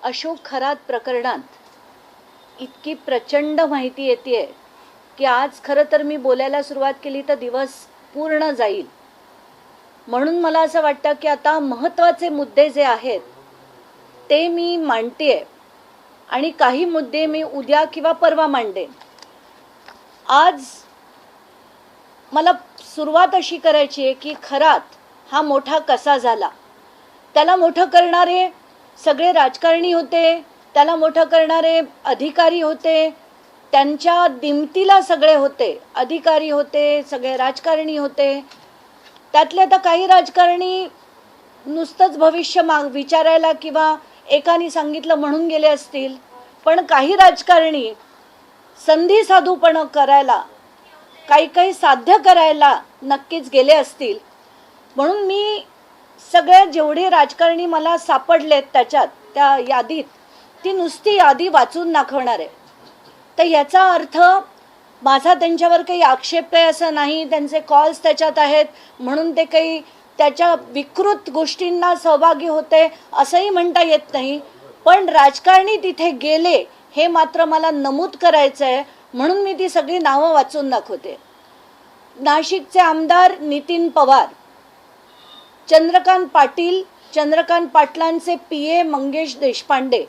अशोक खरात प्रकरणात इतकी प्रचंड माहिती येते की आज खरं तर मी बोलायला सुरुवात केली तर दिवस पूर्ण जाईल. म्हणून मला असं वाटतं की आता महत्त्वाचे मुद्दे जे आहेत ते मी मांडतेय आणि काही मुद्दे मी उद्या किंवा परवा मांडेन. आज मला सुरुवात अशी करायची आहे की खरात हा मोठा कसा झाला. त्याला मोठं करणारे सगळे राजकारणी होते, त्याला मोठं करणारे अधिकारी होते, त्यांच्या दिमतीला सगळे होते, अधिकारी होते, सगळे राजकारणी होते. त्यातले आता काही राजकारणी नुसतंच भविष्य विचारायला किंवा एकाने सांगितलं म्हणून गेले असतील, पण काही राजकारणी संधी साधूपण करायला, काही साध्य करायला नक्कीच गेले असतील. म्हणून मी सगळे जेवढे राजकारणी मला सापडलेत त्याच्यात त्या यादीत ती नुसती यादी वाचून दाखवणार आहे. तर याचा अर्थ माझा त्यांच्यावर काही आक्षेप आहे असं नाही, त्यांचे कॉल्स त्याच्यात आहेत म्हणून ते काही त्याच्या विकृत गोष्टींना सहभागी होते असंही म्हणता येत नाही. पण राजकारणी तिथे गेले हे मात्र मला नमूद करायचं आहे, म्हणून मी ती सगळी नावं वाचून दाखवते. नाशिकचे आमदार नितीन पवार, चंद्रकांत पाटील, चंद्रकांत पाटलांचे PA मंगेश देशपांडे,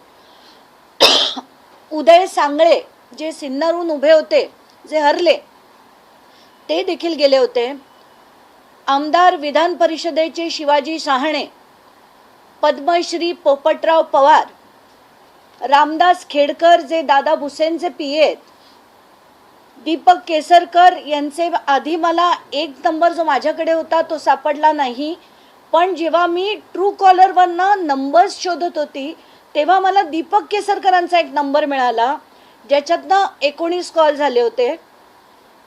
उदय सांगळे जे सिन्नरहून उभे होते, जे हरले ते देखील गेले होते. आमदार विधान परिषदेचे शिवाजी शहाणे, पद्मश्री पोपटराव पवार, रामदास खेडकर जे दादा भुसेंचे PA आहेत, दीपक केसरकर यांचे आधी मला एक नंबर जो माझ्याकडे होता तो सापडला नाही, पण जेव्हा मी ट्रू कॉलरवरनं नंबर्स शोधत होती तेव्हा मला दीपक केसरकरांचा एक नंबर मिळाला ज्याच्यातनं 19 कॉल झाले होते.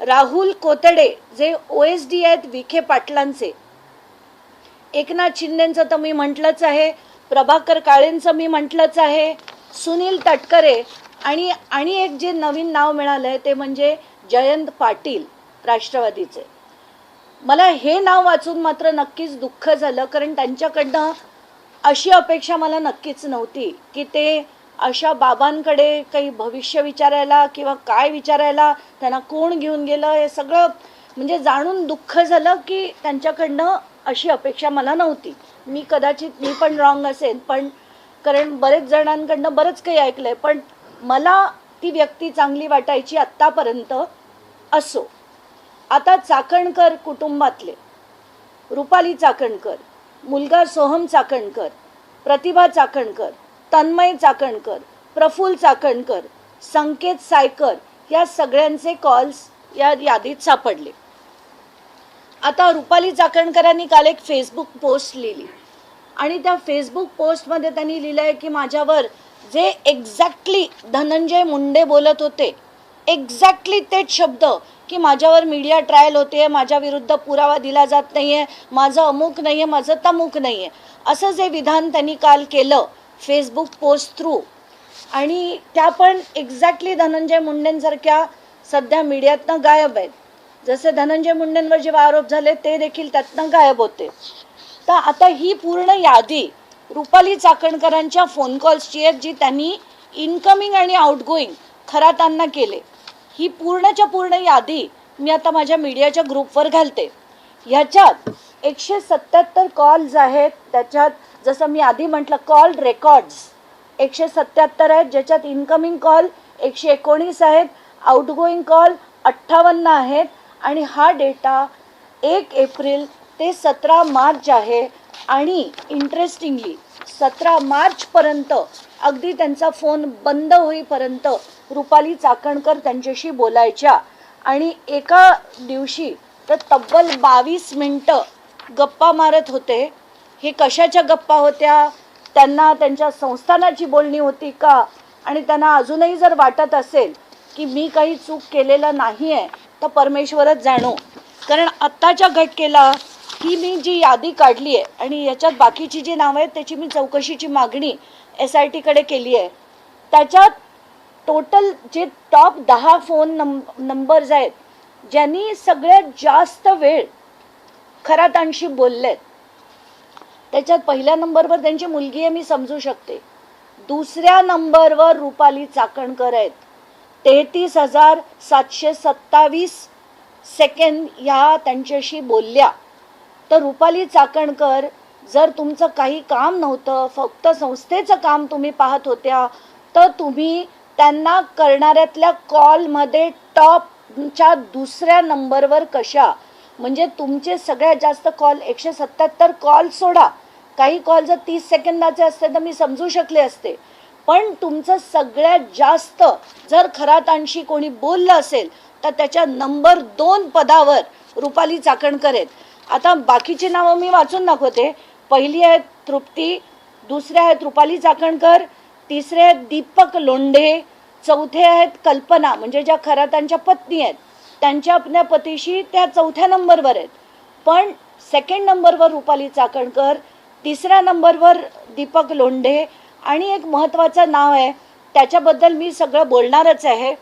राहुल कोतडे जे OSD आहेत विखे पाटलांचे, एकनाथ शिंदेंचं तर मी म्हटलंच आहे, प्रभाकर काळेंचं मी म्हटलंच आहे, सुनील तटकरे आणि एक जे नवीन नाव मिळालं आहे ते म्हणजे जयंत पाटील राष्ट्रवादीचे. मला हे नाव वाचून मात्र नक्कीच दुःख झालं, कारण त्यांच्याकडनं अशी अपेक्षा मला नक्कीच नव्हती की ते अशा बाबांकडे काही भविष्य विचारायला किंवा काय विचारायला, त्यांना कोण घेऊन गेलं हे सगळं म्हणजे जाणून दुःख झालं की त्यांच्याकडनं अशी अपेक्षा मला नव्हती. मी कदाचित मी पण रॉंग असेल, पण कारण बरेच जणांकडनं बरंच काही ऐकलंय, पण मला ती व्यक्ती चांगली वाटायची आत्तापर्यंत. असो, आता चाकणकर कुटुंबातले रुपाली चाकणकर, मुलगा सोहम चाकणकर, प्रतिभा चाकणकर, तन्मय चाकणकर, प्रफुल्ल चाकणकर, संकेत सायकर या सगळ्यांचे कॉल्स या यादीत सापडले. आता रुपाली चाकणकरांनी काल एक फेसबुक पोस्ट लिहिली आणि त्या फेसबुक पोस्टमध्ये त्यांनी लिहिलं आहे की माझ्यावर जे एक्झॅक्टली धनंजय मुंडे बोलत होते, एक्झॅक्टली तेच शब्द की माझ्यावर मीडिया ट्रायल होते, माझ्या विरुद्ध पुरावा दिला जात नाही आहे, माझं अमुक नाही आहे, माझं तमुक नाही आहे, असं जे विधान त्यांनी काल केलं फेसबुक पोस्ट थ्रू, आणि त्या पण एक्झॅक्टली धनंजय मुंडेंसारख्या सध्या मीडियातनं गायब आहेत. जसे धनंजय मुंडेंवर जेव्हा आरोप झाले ते देखील त्यातनं गायब होते. तर आता ही पूर्ण यादी रुपाली चाकणकरांच्या फोन कॉल्सची आहेत जी त्यांनी इनकमिंग आणि आउटगोईंग खरातांना केले. ही पूर्णच्या पूर्ण यादी मी आता माझ्या मीडियाच्या ग्रुपवर घालते. ह्याच्यात 177 कॉल्स आहेत. त्याच्यात जसं मी आधी म्हटलं कॉल रेकॉर्ड्स 177 आहेत, ज्याच्यात इनकमिंग कॉल 119 आहेत, आउटगोईंग कॉल 58 आहेत, आणि हा डेटा 1 एप्रिल ते 17 मार्च आहे. आणि इंटरेस्टिंगली 17 मार्चपर्यंत अगदी त्यांचा फोन बंद होईपर्यंत रुपाली चाकणकर त्यांच्याशी बोलायच्या, आणि एका दिवशी तर तब्बल 22 मिनटं गप्पा मारत होते. हे कशाच्या गप्पा होत्या, त्यांना त्यांच्या संस्थानाची बोलणी होती का, आणि त्यांना अजूनही जर वाटत असेल की मी काही चूक केलेलं नाही आहे तर परमेश्वरच जाणो. कारण आत्ताच्या घटकेला ही मी जी यादी काढली आहे आणि याच्यात बाकीची जी नावं आहेत त्याची मी चौकशीची मागणी SITकडे केली आहे. त्याच्यात टोटल जे टॉप 10 फोन नंबर्स आहेत ज्यांनी सगळ्यात जास्त वेळ खरातांशी बोललेत, त्याच्यात पहिल्या नंबरवर त्यांची मुलगी आहे, मी समजू शकते. दुसऱ्या नंबरवर रुपाली चाकणकर आहेत. 33,727 सेकंद ह्या त्यांच्याशी बोलल्या. तर रुपाली चाकणकर, जर तुमचं काही काम नव्हतं, फक्त संस्थेचं काम तुम्ही पाहत होत्या, तर तुम्ही त्यांना करणाऱ्यातल्या कॉलमध्ये टॉपच्या दुसऱ्या नंबरवर कशा, म्हणजे तुमचे सगळ्यात जास्त कॉल 177 कॉल सोडा, काही कॉल जर 30 सेकंदाचे असते तर मी समजू शकले असते, पण तुमचं सगळ्यात जास्त जर खरातांशी कोणी बोललं असेल तर त्याच्या नंबर 2 पदावर रुपाली चाकणकर आहेत. आता बाकीची नावं मी वाचून दाखवते. पहिली आहेत तृप्ती, दुसऱ्या आहेत रुपाली चाकणकर, तिसरे आहेत दीपक लोंढे, चौथे आहेत कल्पना, म्हणजे ज्या खरातांच्या पत्नी आहेत, त्यांच्या आपल्या पतीशी त्या 4थ्या नंबरवर आहेत. पण सेकंड नंबरवर रुपाली चाकणकर, तिसऱ्या नंबरवर दीपक लोंढे, आणि एक महत्त्वाचं नाव आहे, त्याच्याबद्दल मी सगळं बोलणारच आहे.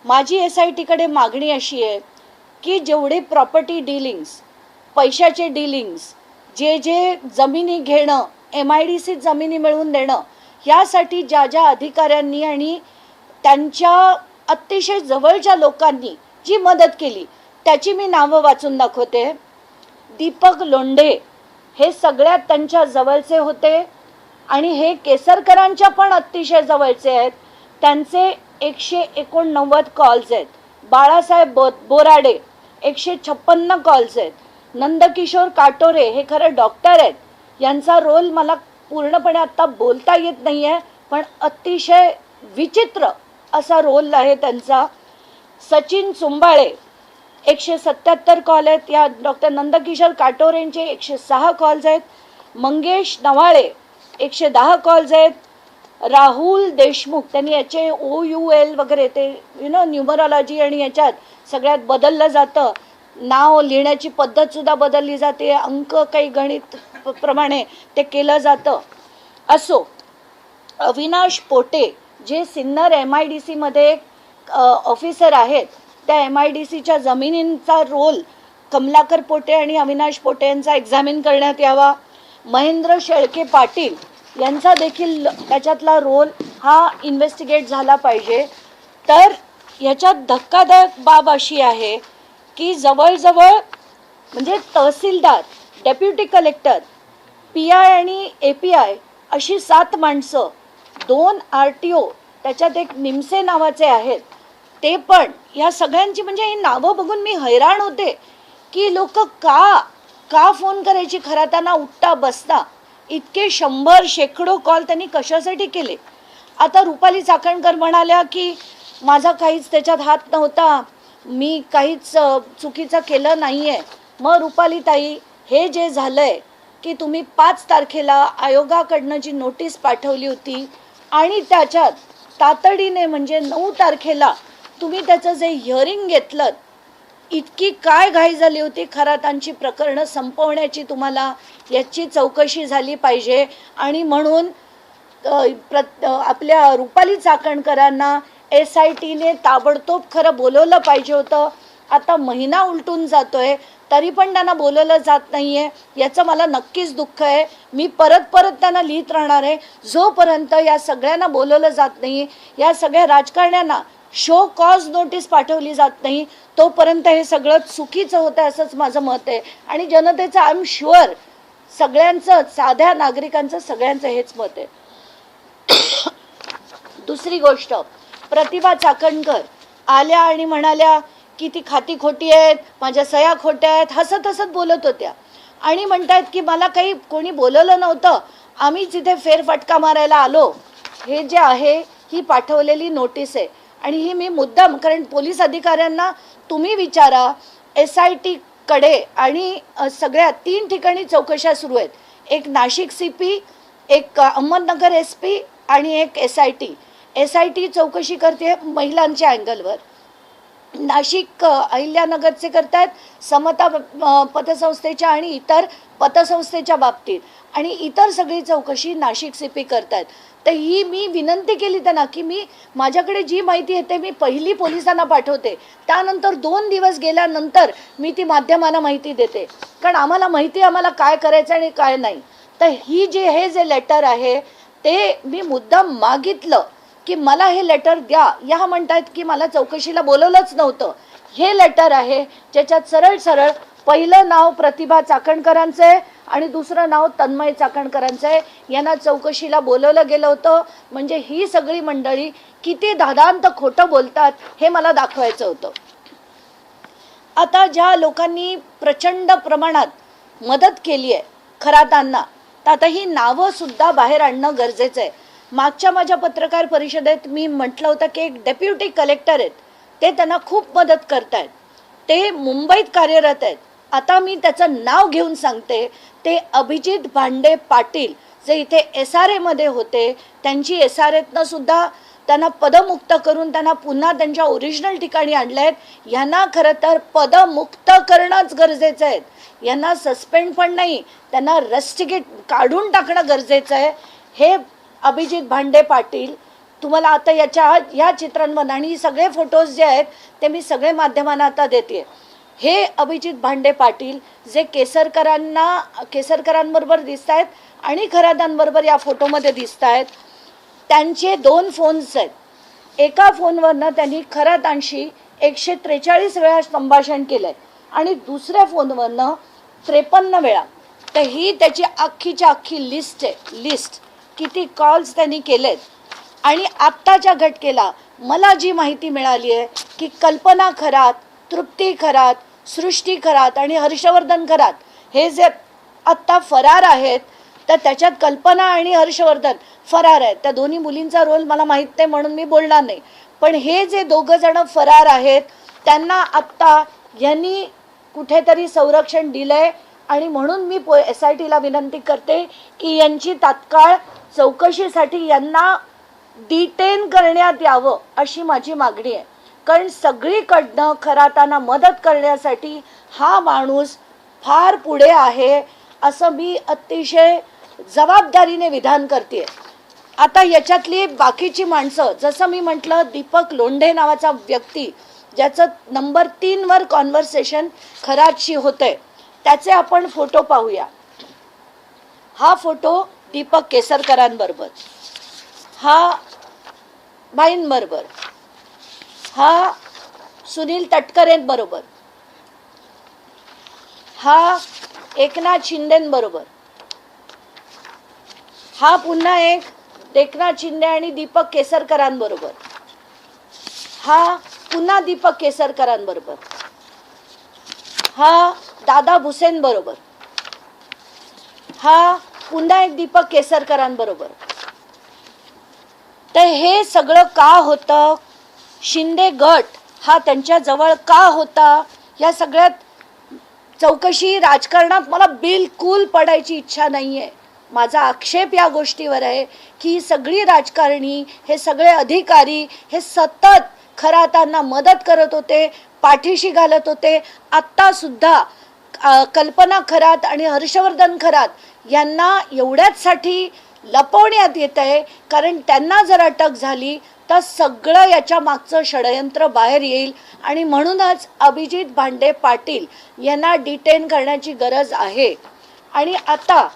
माझी SITकडे मागणी अशी आहे की जेवढे प्रॉपर्टी डिलिंग्स, पैशाचे डिलिंग्स, जे जमिनी घेणं, MIDC जमिनी मिळवून देणं, यासाठी ज्या ज्या अधिकाऱ्यांनी आणि त्यांच्या अतिशय जवळच्या लोकांनी जी मदत केली त्याची मी नावं वाचून दाखवते. दीपक लोंढे हे सगळ्यात त्यांच्या जवळचे होते आणि हे केसरकरांच्या पण अतिशय जवळचे आहेत. त्यांचे 189 कॉल्स आहेत. बाळासाहेब बोराडे 156 कॉल्स आहेत. नंदकिशोर काटोरे हे खरं डॉक्टर आहेत, यांचा रोल मला पूर्णपणे आत्ता बोलता येत नाही आहे, पण अतिशय विचित्र असा रोल आहे त्यांचा. सचिन चुंबाळे 177 कॉल आहेत. या डॉक्टर नंदकिशोर काटोरेंचे 106 कॉल्स आहेत. मंगेश नवाळे 110 कॉल्स आहेत. राहुल देशमुख, त्यांनी याचे OUL वगैरे ते न्यूमरॉलॉजी आणि याच्यात सगळ्यात बदललं जातं, नाव लिहिण्याची पद्धतसुद्धा बदलली जाते, अंक काही गणित प्रमाणे ते केलं जातं. असो, अविनाश पोटे जे सिन्नर MIDCमध्ये ऑफिसर आहेत, त्या MIDCच्या जमिनींचा रोल कमलाकर पोटे आणि अविनाश पोटे यांचा एक्झामिन करण्यात यावा. महेंद्र शेळके पाटील यांचा देखील त्याच्यातला रोल हा इन्व्हेस्टिगेट झाला पाहिजे. तर याच्यात धक्कादायक बाब अशी आहे की जवळजवळ म्हणजे तहसीलदार, डेप्युटी कलेक्टर, PI आणि API अशी 7 माणसं, 2 RTO, त्याच्यात एक निमसे नावाचे आहेत, ते पण या सगळ्यांची म्हणजे ही नावं बघून मी हैराण होते की लोक का फोन करायची खराताना उठता बसता. इतके 100 शेकडो कॉल त्यांनी कशासाठी केले. आता रुपाली चाकणकर म्हणाल्या की माझा काहीच त्याच्यात हात नव्हता, मी काहीच चुकीचं केलं नाही आहे. मग रुपाली ताई, हे जे झालं आहे की तुम्ही 5 तारखेला आयोगाकडनं जी नोटीस पाठवली होती आणि त्याच्यात तातडीने म्हणजे 9 तारखेला तुम्ही त्याचं जे हिअरिंग घेतलं, इतकी काय घाई झाली होती खरातांची प्रकरणं संपवण्याची, तुम्हाला याची चौकशी झाली पाहिजे. आणि म्हणून आपल्या रुपाली चाकणकरांना SITने ताबडतोब खरं बोलवलं पाहिजे होतं. आता महिना उलटून जातोय तरी पण त्यांना बोलवलं जात नाही आहे, याचं मला नक्कीच दुःख आहे. मी परत त्यांना लिहित राहणार आहे जोपर्यंत या सगळ्यांना बोलवलं जात नाही, या सगळ्या राजकारण्यांना शो कॉज नोटीस पाठवली जात नाही, तोपर्यंत हे सगळं चुकीचं होतं असंच माझं मत आहे. आणि जनतेचं आय एम शुअर सगळ्यांचं, साध्या नागरिकांचं सगळ्यांचं हेच मत आहे. दुसरी गोष्ट, प्रतिभा चाकणकर आल्या आणि म्हणाल्या की ती खाती खोटी आहेत, माझ्या सह्या खोट्या आहेत, हसत बोलत होत्या आणि म्हणतायत की मला काही कोणी बोलवलं नव्हतं, आम्हीच इथे फेरफटका मारायला आलो. हे जे आहे ही पाठवलेली नोटीस आहे आणि ही मी मुद्दाम, कारण पोलीस अधिकाऱ्यांना तुम्ही विचारा, SITकडे आणि सगळ्या 3 ठिकाणी चौकशा सुरू आहेत. एक नाशिक CP, एक अहमदनगर SP आणि एक SIT चौकशी करते महिलांच्या अँगलवर. नाशिक अहिल्यानगरचे करतायत समता पतसंस्थेच्या आणि इतर पतसंस्थेच्या बाबतीत, आणि इतर सगळी चौकशी नाशिक CP करतायत. तर ही मी विनंती केली त्यांना की मी माझ्याकडे जी माहिती येते मी पहिली पोलिसांना पाठवते, त्यानंतर 2 दिवस गेल्यानंतर मी ती माध्यमांना माहिती देते, कारण आम्हाला माहिती आम्हाला काय करायचं आणि काय नाही. तर हे जे लेटर आहे ते मी मुद्दाम मागितलं की मला हे लेटर द्या. या म्हणतात की मला चौकशीला बोलवलंच नव्हतं. हे लेटर आहे ज्याच्यात सरळ सरळ पहिलं नाव प्रतिभा चाकणकरांचं आहे आणि दुसरं नाव तन्मय चाकणकरांचं आहे. यांना चौकशीला बोलवलं गेलं होतं. म्हणजे ही सगळी मंडळी किती दादांत खोटं बोलतात हे मला दाखवायचं होतं. आता ज्या लोकांनी प्रचंड प्रमाणात मदत केली आहे खरातांना, तर आता ही नावं सुद्धा बाहेर आणणं गरजेचं आहे. मागच्या माझ्या पत्रकार परिषदेत मी म्हटलं होतं की एक डेप्युटी कलेक्टर आहेत, ते त्यांना खूप मदत करतायत. ते मुंबईत कार्यरत आहेत. आता मी त्याचं नाव घेऊन सांगते. ते अभिजित भांडे पाटील, जे इथे SRA मध्ये होते, त्यांची SRAतनं सुद्धा त्यांना पदमुक्त करून त्यांना पुन्हा त्यांच्या ओरिजिनल ठिकाणी आणले आहेत. यांना खरं तर पदमुक्त करणंच गरजेचं आहे. यांना सस्पेंड पण नाही, त्यांना रस्टिकेट काढून टाकणं गरजेचं आहे. हे अभिजित भांडे पाटील तुम्हाला आता या चित्रांमध्ये आणि सगळे फोटोज जे आहेत ते मी सगळे माध्यमांना आता देते. हे अभिजित भांडे पाटील जे केसरकरांबरोबर दिसत आहेत आणि खरातांबरोबर या फोटोमध्ये दिसत आहेत. त्यांचे 2 फोन्स आहेत. एका फोनवरनं त्यांनी खरातांशी 143 वेळा संभाषण केलं आहे आणि दुसऱ्या फोनवरनं 53 वेळा. तर ही त्याची अख्खीच्या अख्खी लिस्ट आहे. लिस्ट किती कॉल्स त्यांनी केलेत. आणि आत्ताच्या घटकेला मला जी माहिती मिळाली आहे की कल्पना खरात, तृप्ती खरात, सृष्टी खरात आणि हर्षवर्धन खरात हे जे आत्ता फरार आहेत, तर त्याच्यात कल्पना आणि हर्षवर्धन फरार आहेत. त्या दोन्ही मुलींचा रोल मला माहीत नाही म्हणून मी बोलणार नाही. पण हे जे 2 जण फरार आहेत त्यांना आत्ता यांनी कुठेतरी संरक्षण दिलंय आणि म्हणून मी SITला विनंती करते की यांची तात्काळ चौकशीसाठी यांना डिटेन करण्यात यावं अशी माझी मागणी आहे. कारण सगळीकडनं खरातांना मदत करण्यासाठी हा माणूस फार पुढे आहे असं मी अतिशय जबाबदारीने विधान करते. आता याच्यातली बाकीची माणसं, जसं मी म्हटलं, दीपक लोंढे नावाचा व्यक्ती ज्याचं नंबर 3 वर कॉन्व्हर्सेशन खरातशी होतंय, त्याचे आपण फोटो पाहूया. हा फोटो दीपक केसरकरांबरोबर, हा भाईंबरोबर, हा सुनील तटकरेंबरोबर, हा एकनाथ शिंदेंबरोबर, हा पुन्हा एकनाथ शिंदे आणि दीपक केसरकरांबरोबर, हा पुन्हा दीपक केसरकरांबरोबर, हा दादा भुसेंबरोबर, हा पुन्हा एक दीपक केसरकरांबरोबर. तर हे सगळं का होतं? शिंदे गट हा त्यांच्या जवळ का होता? या सगळ्यात चौकशी राजकारणात मला बिलकुल पडायची इच्छा नाही आहे. माझा आक्षेप या गोष्टीवर आहे की सगळी राजकारणी, हे सगळे अधिकारी हे सतत खरातांना मदत करत होते, पाठीशी घालत होते. आत्तासुद्धा कल्पना खरात आणि हर्षवर्धन खरात यांना एवढ्याचसाठी लपवण्यात येत आहे कारण त्यांना जर अटक झाली तर सगळं याच्या मागचं षडयंत्र बाहेर येईल आणि म्हणूनच अभिजित भांडे पाटील यांना डिटेन करण्याची गरज आहे. आणि आता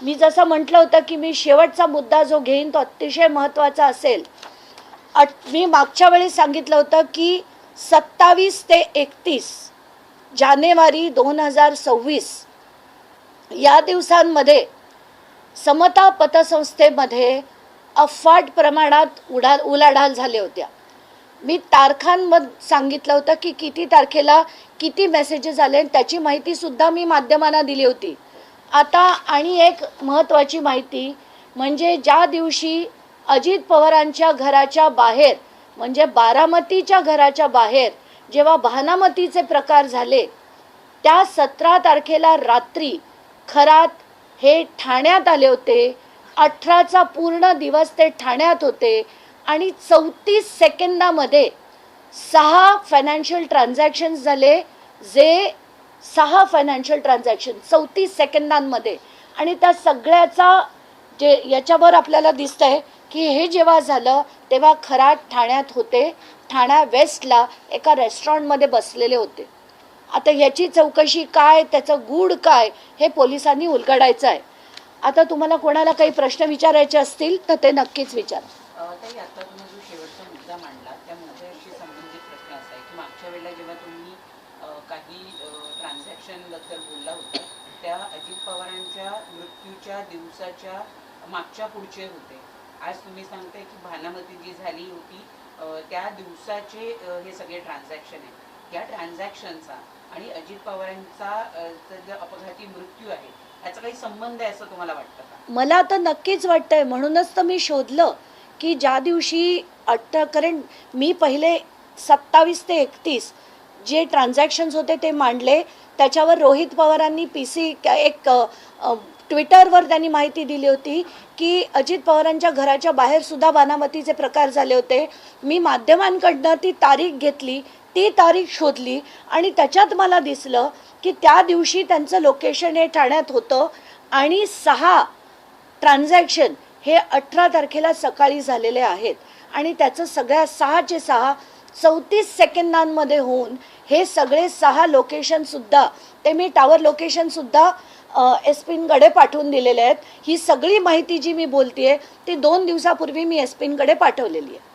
मी जसं म्हटलं होतं की मी शेवटचा मुद्दा जो घेईन तो अतिशय महत्त्वाचा असेल. मी मागच्या वेळी सांगितलं होतं की 27 ते 31 जानेवारी 2026 या दिवसांमध्ये समता पतसंस्थेमध्ये अफाट प्रमाणात उलाढाल झाले होत्या. मी तारखांमध्ये सांगितलं होतं की किती तारखेला किती मेसेजेस आले, त्याची माहितीसुद्धा मी माध्यमांना दिली होती. आता आणि एक महत्त्वाची माहिती म्हणजे ज्या दिवशी अजित पवारांच्या घराच्या बाहेर म्हणजे बारामतीच्या घराच्या बाहेर जेव्हा भानामतीचे प्रकार झाले, त्या 17 तारखेला रात्री खरात हे ठाण्यात आले होते. 18चा पूर्ण दिवस ते ठाण्यात होते आणि 34 सेकंदामध्ये 6 फायनान्शियल ट्रान्झॅक्शन्स झाले. जे 6 फायनान्शियल ट्रान्झॅक्शन 34 सेकंदांमध्ये. आणि त्या सगळ्याचा जे याच्यावर आपल्याला दिसतंय की हे जेव्हा झालं तेव्हा खरात ठाण्यात होते. ठाणा वेस्टला एका रेस्टॉरंटमध्ये बसलेले होते. आता याची चौकशी काय, त्याचं गूढ काय हे पोलिसांनी उलगडायचं आहे. आता तुम्हाला कोणाला काही प्रश्न विचारायचे असतील तर ते नक्कीच विचारा. ताई, आता तुम्ही जो शेवटचा मुद्दा मांडला त्या मुद्द्याशी संबंधित प्रश्न असा आहे की मागच्या वेळेला जेव्हा तुम्ही काही ट्रान्झॅक्शनबद्दल बोलला होता त्या अजित पवारांच्या मृत्यूच्या दिवसाच्या मागच्या पुढचे होते. आज तुम्ही सांगताय की भानामती जी झाली होती त्या दिवसाचे हे सगळे ट्रान्झॅक्शन आहे. या ट्रान्झॅक्शनचा आणि अजित पवारांचा जो अपघाती मृत्यू आहे याचा काही संबंध आहे असं तुम्हाला वाटतं का? मला तर नक्कीच वाटतंय. म्हणूनच तर मी शोधलं की ज्या दिवशी कारण मी पहिले 27 ते 31 जे ट्रान्झॅक्शन्स होते ते मांडले. त्याच्यावर रोहित पवारांनी एक ट्विटरवर त्यांनी माहिती दिली होती की अजित पवारांच्या घराच्या बाहेर सुद्धा बानामतीचे प्रकार झाले होते. मी माध्यमांकडनं ती तारीख घेतली, ती तारीख शोधली आणि त्याच्यात मला दिसलं की त्या दिवशी त्यांचं लोकेशन हे ठाण्यात होतं आणि 6 ट्रान्झॅक्शन हे 18 तारखेला सकाळी झालेले आहेत आणि त्याचं सगळ्या 6चे 6 34 सेकंदांमध्ये होऊन हे सगळे 6 लोकेशनसुद्धा ते मी टावर लोकेशनसुद्धा एसपींकडे पाठवून दिलेले आहेत. ही सगळी माहिती जी मी बोलतेय ती 2 दिवसापूर्वी मी एसपींकडे पाठवलेली आहे.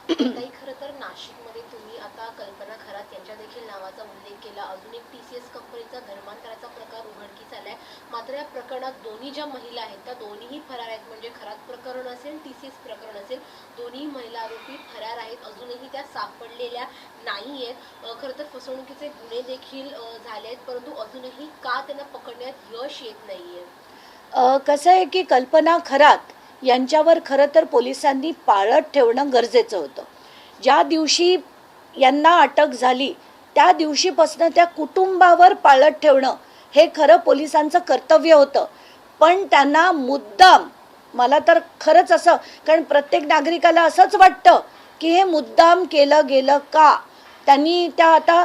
खरं तर नाशिकमध्ये तुम्ही आता कल्पना खरात यांच्या देखील नावाचा उल्लेख केला. अजून एक TCS कंपनीचा धर्मांतराचा प्रकार उघडकीस आलाय. मात्र या प्रकरणात दोन्ही ज्या महिला आहेत त्या दोन्हीही फरार आहेत. म्हणजे खरात प्रकरण असेल TCS प्रकरण असेल दोन्ही महिला आरोपी फरार आहेत. अजूनही त्या सापडलेल्या नाही आहेत. खरं तर फसवणुकीचे गुन्हे देखील झाले आहेत परंतु अजूनही का त्यांना पकडण्यात यश येत नाहीये? कसं आहे की कल्पना खरात यांच्यावर खरं तर पोलिसांनी पाळत ठेवणं गरजेचं होतं. ज्या दिवशी यांना अटक झाली त्या दिवशीपासून त्या कुटुंबावर पाळत ठेवणं हे खरं पोलिसांचं कर्तव्य होतं. पण त्यांना मुद्दाम मला तर खरंच असं कारण प्रत्येक नागरिकाला असंच वाटतं की हे मुद्दाम केलं गेलं का. त्यांनी त्या आता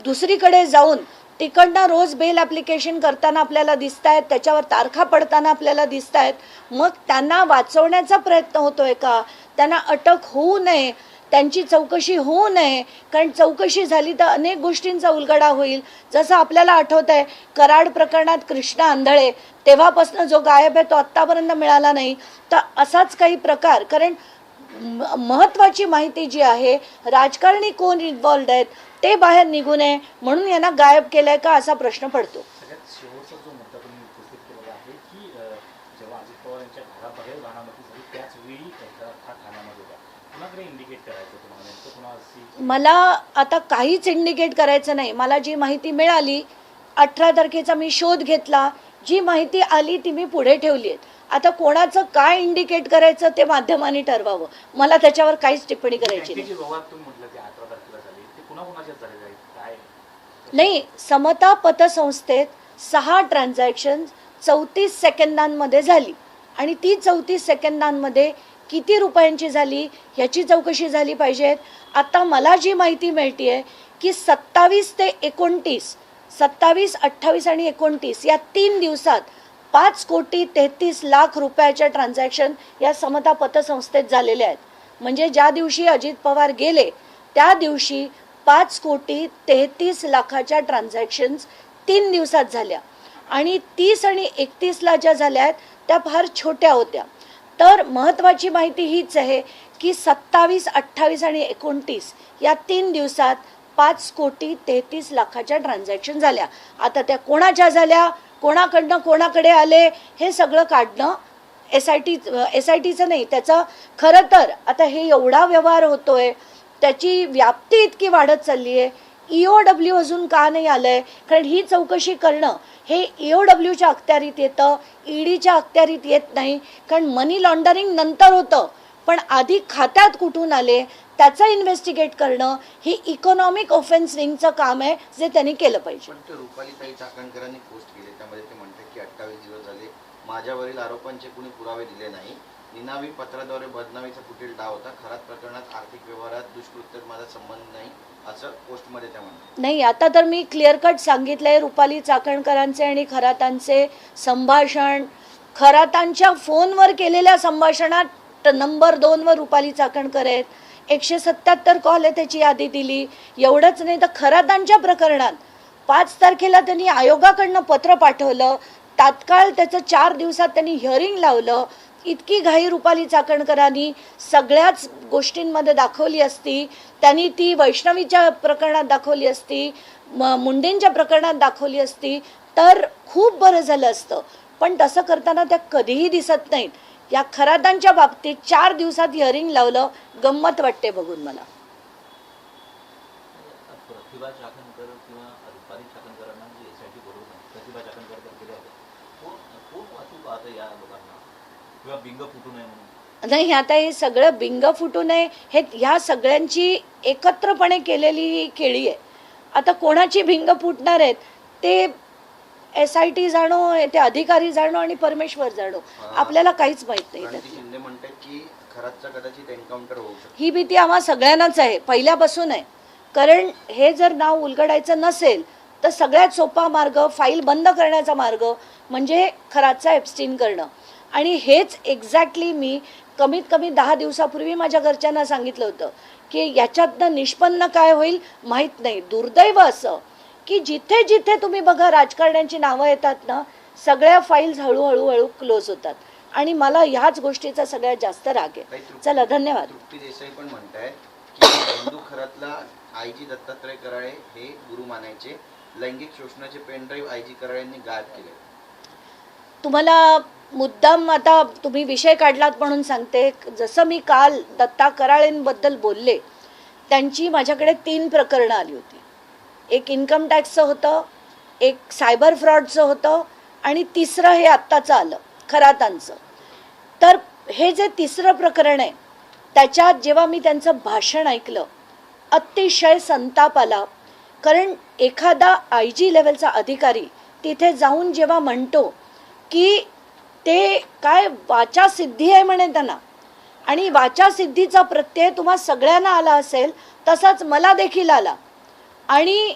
दुसरीकडे जाऊन तिकडनं रोज बेल ॲप्लिकेशन करताना आपल्याला दिसत आहेत, त्याच्यावर तारखा पडताना आपल्याला दिसत आहेत. मग त्यांना वाचवण्याचा प्रयत्न होतोय का? त्यांना अटक होऊ नये, त्यांची चौकशी होऊ नये. कारण चौकशी झाली तर अनेक गोष्टींचा उलगडा होईल. जसं आपल्याला आठवत आहे कराड प्रकरणात कृष्णा आंधळे तेव्हापासून जो गायब आहे तो आत्तापर्यंत मिळाला नाही. तर असाच काही प्रकार कारण महत्त्वाची माहिती जी आहे राजकारणी कोण इन्व्हॉल्ड आहेत ते बाहेर निघू नये म्हणून यांना गायब केलंय का असा प्रश्न पडतो. सगळ्यात शेवटचा जो मुद्दा तुम्ही उपस्थित केलेला आहे की जेव्हा अजित पवार यांच्या घराबाहेर बाणामती झाली त्याच वेळी हा ठाण्यामध्ये होता. कुणाकडे इंडिकेट करायचं तुम्हाला नेमकं कुणा? मला आता काहीच इंडिकेट करायचं नाही. मला जी माहिती मिळाली 18 तारखेचा मी शोध घेतला, जी माहिती आली ती मी पुढे ठेवली आहे. आता कोणाचं काय इंडिकेट करायचं ते माध्यमांनी ठरवावं. मला त्याच्यावर काहीच टिप्पणी करायची नाही. समता पतसंस्थेत 6 ट्रान्झॅक्शन 34 सेकंदांमध्ये झाली आणि ती 34 सेकंदांमध्ये किती रुपयांची झाली ह्याची चौकशी झाली पाहिजे. आता मला जी माहिती मिळते आहे की 27 ते 29 27, 28 आणि 29 या 3 दिवसात 5,33,00,000 रुपयाच्या ट्रान्झॅक्शन या समता पतसंस्थेत झालेल्या आहेत. म्हणजे ज्या दिवशी अजित पवार गेले त्या दिवशी 5,33,00,000च्या ट्रान्झॅक्शन्स 3 दिवसात झाल्या आणि 30 आणि 31ला ज्या झाल्या आहेत त्या फार छोट्या होत्या. तर महत्त्वाची माहिती हीच आहे की 27, 28 आणि 29 या 3 दिवसात 5,33,00,000च्या ट्रान्झॅक्शन झाल्या. आता त्या कोणाच्या झाल्या, कोणाकडनं कोणाकडे आले हे सगळं काढणं SITचं नाही. त्याचं खरं तर आता हे एवढा व्यवहार होतोय त्याची व्याप्ती इतकी वाढत चालली आहे. EOW अजून का नाही आलंय? कारण ही चौकशी करणं हे EOWच्या अखत्यारीत येतं, EDच्या अखत्यारीत येत नाही. कारण मनी लॉन्डरिंग नंतर होतं पण आधी खात्यात कुठून आले त्याचं इन्व्हेस्टिगेट करणं ही इकॉनॉमिक ऑफेन्स विंगचं काम आहे जे त्यांनी केलं पाहिजे. पण ते रुपालीताई चाकणकरांनी पोस्ट केले त्यामध्ये ते म्हणतात की 28 दिवस झाले माझ्यावरील आरोपांचे कुणी पुरावे दिले नाही. निनावी पत्राद्वारे बदनामीचा कुटील डाव होता. खरात प्रकरणात आर्थिक व्यवहारात दुष्कृत्यात माझा संबंध नाही असं पोस्टमध्ये त्या म्हणतात. नाही आता तर मी क्लिअर कट सांगितलंय रुपाली चाकणकरांचे आणि खरातांचे संभाषण खरातांच्या फोनवर केलेल्या संभाषणात नंबर 2 वर रुपाली चाकणकर आहेत. 177 कॉल आहे त्याची यादी दिली. एवढंच नाही तर खरातांच्या प्रकरणात 5 तारखेला त्यांनी आयोगाकडनं पत्र पाठवलं. तात्काळ त्याचं 4 दिवसात त्यांनी हिअरिंग लावलं. इतकी घाई रुपाली चाकणकरांनी सगळ्याच गोष्टींमध्ये दाखवली असती. त्यांनी ती वैष्णवीच्या प्रकरणात दाखवली असती, मुंडेंच्या प्रकरणात दाखवली असती तर खूप बरं झालं असतं. पण तसं करताना त्या कधीही दिसत नाहीत. या खरातांच्या बाबतीत 4 दिवसात हिअरिंग लावलं. गंमत वाटते बघून मला. प्रतिभा चाकणकर किंवा रुपाली चाकणकरांना जी SIT बोलवून प्रतिभा चाकणकर केले आहेत, कोण वाचू पाहतं या लोकांना किंवा बिंग फुटू नये म्हणून? नाही, आता हे सगळं बिंग फुटू नये हे ह्या सगळ्यांची एकत्रपणे केलेली ही खेळी आहे. आता कोणाची भिंग फुटणार आहेत ते SIT जाणो, ते अधिकारी जाणो आणि परमेश्वर जाणो. आपल्याला काहीच माहित नाही. प्रणिती शिंदे म्हणतात की खरातचा कदाचित एन्काउंटर होऊ शकतो. ही भीती आम्हा सगळ्यांनाच आहे, पहिल्यापासून आहे. कारण हे जर नाव उलगडायचं नसेल तर सगळ्यात सोपा मार्ग, फाईल बंद करण्याचा मार्ग म्हणजे खरातचा एप्स्टीन करणं. आणि हेच एक्झॅक्टली मी कमीत कमी 10 दिवसापूर्वी माझ्या घरच्यांना सांगितलं होतं की याच्यातनं निष्पन्न काय होईल माहीत नाही. दुर्दैव असं की जिथे जिथे तुम्ही बघा राजकारण्यांची नावं येतात ना, सगळ्या फाईल्स हळूहळू क्लोज होतात. आणि मला ह्याच गोष्टीचा सगळ्यात जास्त राग आहे. चला, धन्यवाद. तृप्ती देसाई पण म्हणतायत की हिंदू खरातला IG दत्तात्रय कराळे हे गुरु मानायचे. लैंगिक शोषणाचे पेनड्राईव्ह IG कराळेंनी गायब केले. तुम्हाला मुद्दाम आता तुम्ही विषय काढलात म्हणून सांगते. जसं मी काल दत्ता कराळेंबद्दल बोलले, त्यांची माझ्याकडे 3 प्रकरणं आली होती. एक इन्कम टॅक्सचं होतं, एक सायबर फ्रॉडचं होतं आणि तिसरं हे आत्ताचं आलं खरातांचं. तर हे जे तिसरं प्रकरण आहे त्याच्यात जेव्हा मी त्यांचं भाषण ऐकलं अतिशय संताप आला. कारण एखादा IG लेवलचा अधिकारी तिथे जाऊन जेव्हा म्हणतो की ते काय वाचासिद्धी आहे म्हणे त्यांना, आणि वाचासिद्धीचा प्रत्यय तुम्हा सगळ्यांना आला असेल तसाच मला देखील आला आणि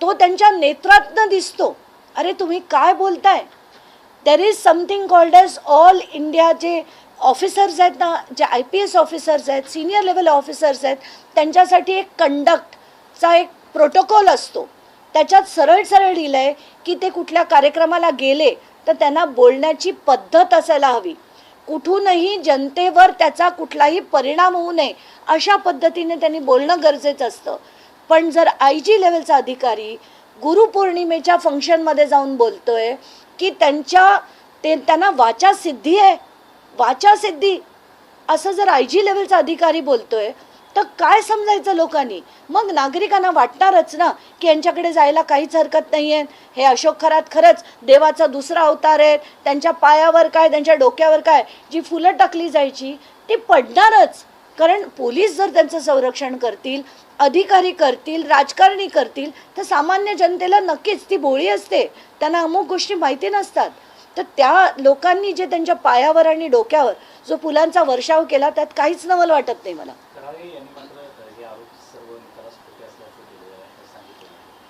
तो त्यांच्या नेत्रातनं दिसतो. अरे तुम्ही काय बोलताय? There is something called as all India. जे ऑफिसर्स आहेत ना, जे IPS ऑफिसर्स आहेत, सिनियर लेवल ऑफिसर्स आहेत, त्यांच्यासाठी एक कंडक्टचा एक प्रोटोकॉल असतो. त्याच्यात सरळ लिहिलं आहे की ते कुठल्या कार्यक्रमाला गेले तर त्यांना बोलण्याची पद्धत असायला हवी. कुठूनही जनतेवर त्याचा कुठलाही परिणाम होऊ नये अशा पद्धतीने त्यांनी बोलणं गरजेचं असतं. पण जर IG लेवलचा अधिकारी गुरुपौर्णिमेच्या फंक्शनमध्ये जाऊन बोलतोय की त्यांना वाचासिद्धी आहे, वाचासिद्धी असं जर IG लेवलचा अधिकारी बोलतोय तर काय समजायचं लोकांनी? मग नागरिकांना वाटणारच ना की यांच्याकडे जायला काहीच हरकत नाही आहे. हे अशोक खरात खरंच देवाचा दुसरा अवतार आहे. त्यांच्या पायावर काय, त्यांच्या डोक्यावर काय जी फुलं टाकली जायची ती पडणारच. कारण पोलीस जर त्यांचं संरक्षण करतील, अधिकारी करतील, राजकारणी करतील तर सामान्य जनतेला नक्कीच ती भोळी असते, त्यांना अमुक गोष्टी माहिती नसतात. तर त्या लोकांनी जे त्यांच्या पायावर आणि डोक्यावर जो फुलांचा वर्षाव केला त्यात काहीच नवल वाटत नाही मला.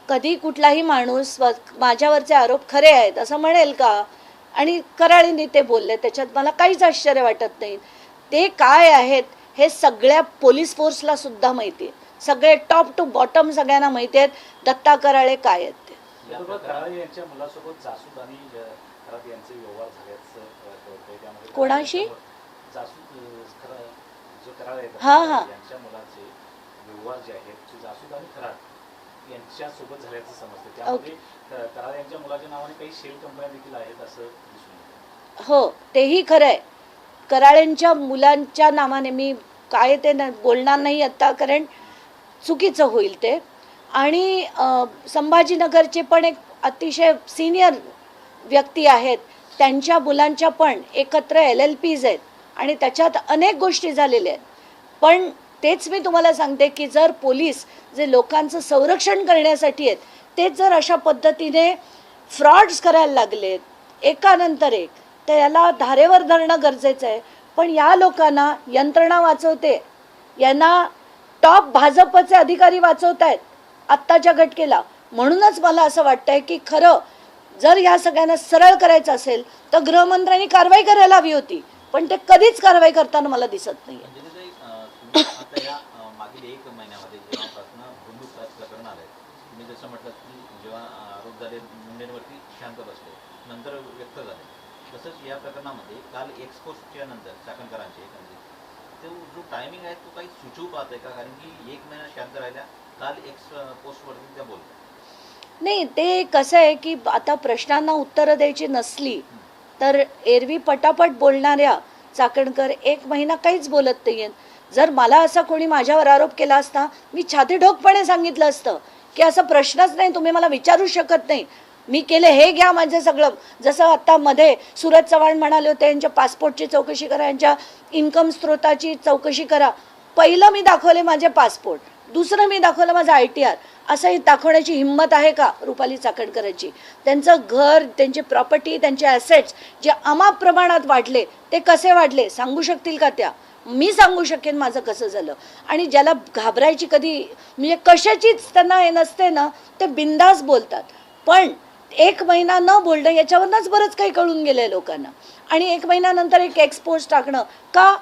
कधी कुठलाही माणूस माझ्यावरचे आरोप खरे आहेत असं म्हणेल का? आणि कराळेंनी ते बोलले, त्याच्यात मला काहीच आश्चर्य वाटत नाही. ते काय आहेत हे सगळ्या पोलीस फोर्सला सुद्धा माहिती आहे. सगळे टॉप टू बॉटम सगळ्यांना माहिती आहेत दत्ता कराळे काय आहेत ते. कराळे यांच्या मुलासोबत जासूद आणि खरात यांचे व्यवहार झाल्याचं कळतंय. त्यामध्ये कोणाशी? जो कराळे यांच्या मुलाचे व्यवहार जे आहेत जासूद आणि खरात यांच्या सोबत झाल्याचं समजतं. त्यामध्ये कराळे यांच्या मुलाच्या नावाने काही शेल कंपन्या देखील आहेत असं दिसून येतं. हो, तेही खरं आहे. कराळेंच्या मुलांच्या नावाने मी काय ते बोलणार नाही आता, कारण चुकीचं होईल ते. आणि संभाजीनगरचे पण एक अतिशय सिनियर व्यक्ती आहेत, त्यांच्या मुलांच्या पण एकत्र LLPs आहेत आणि त्याच्यात अनेक गोष्टी झालेल्या आहेत. पण तेच मी तुम्हाला सांगते की जर पोलीस जे लोकांचं संरक्षण करण्यासाठी आहेत तेच जर अशा पद्धतीने फ्रॉड्स करायला लागलेत एकानंतर एक तर याला धारेवर धरणं गरजेचं आहे. पण या लोकांना यंत्रणा वाचवते, यांना टॉप भाजपचे अधिकारी वाचवत आहेत आत्ताच्या घटकेला. म्हणूनच मला असं वाटतंय की खरं जर या सगळ्यांना सरळ करायचं असेल तर गृहमंत्र्यांनी कारवाई करायला हवी होती, पण ते कधीच कारवाई करताना मला दिसत नाही. आता या मागील 1 महिन्यामध्ये जेव्हापासून बंदूक प्रकरण आलंय तुम्ही जसं म्हटलं की जेव्हा आरोप झाले मुंडेंवरती शांत बसले, नंतर व्यक्त झाले, तसंच या प्रकरणामध्ये काल एक्सपोस्टच्या नंतर चाकणकरांचे तो जो टायमिंग आहे तो काही सुचवू पाहत आहे का? कारण की 1 महिना शांत राहिल्या, काल पोस्टवरती त्या बोलल्या. नाही, ते कसं आहे की आता प्रश्नांना उत्तरं द्यायची नसली तर एरवी पटापट बोलणाऱ्या चाकणकर 1 महिना काहीच बोलत नाहीयेत. जर मला असा कोणी माझ्यावर आरोप केला असता, मी छातीठोकपणे सांगितलं असतं की असा प्रश्नच नाही, तुम्ही मला विचारू शकत नाही, मी केले, हे घ्या माझं सगळं. जसं आता मध्ये सूरज चव्हाण म्हणाले होते यांच्या पासपोर्टची चौकशी करा, यांच्या इन्कम स्रोताची चौकशी करा. पहिलं मी दाखवले माझे पासपोर्ट, दुसरं मी दाखवलं माझं ITR. असंही दाखवण्याची हिंमत आहे का रुपाली चाकणकरांची? त्यांचं घर, त्यांची प्रॉपर्टी, त्यांचे ॲसेट्स जे अमाप प्रमाणात वाढले, ते कसे वाढले सांगू शकतील का त्या? मी सांगू शकेन माझं कसं झालं. आणि ज्याला घाबरायची कधी म्हणजे कशाचीच त्यांना हे नसते ना, ते बिंदास बोलतात. पण 1 महिना न बोलणं याच्यावरनंच बरंच काही कळून गेलंय लोकांना. आणि 1 महिन्यानंतर एक एक्सपोज टाकणं का?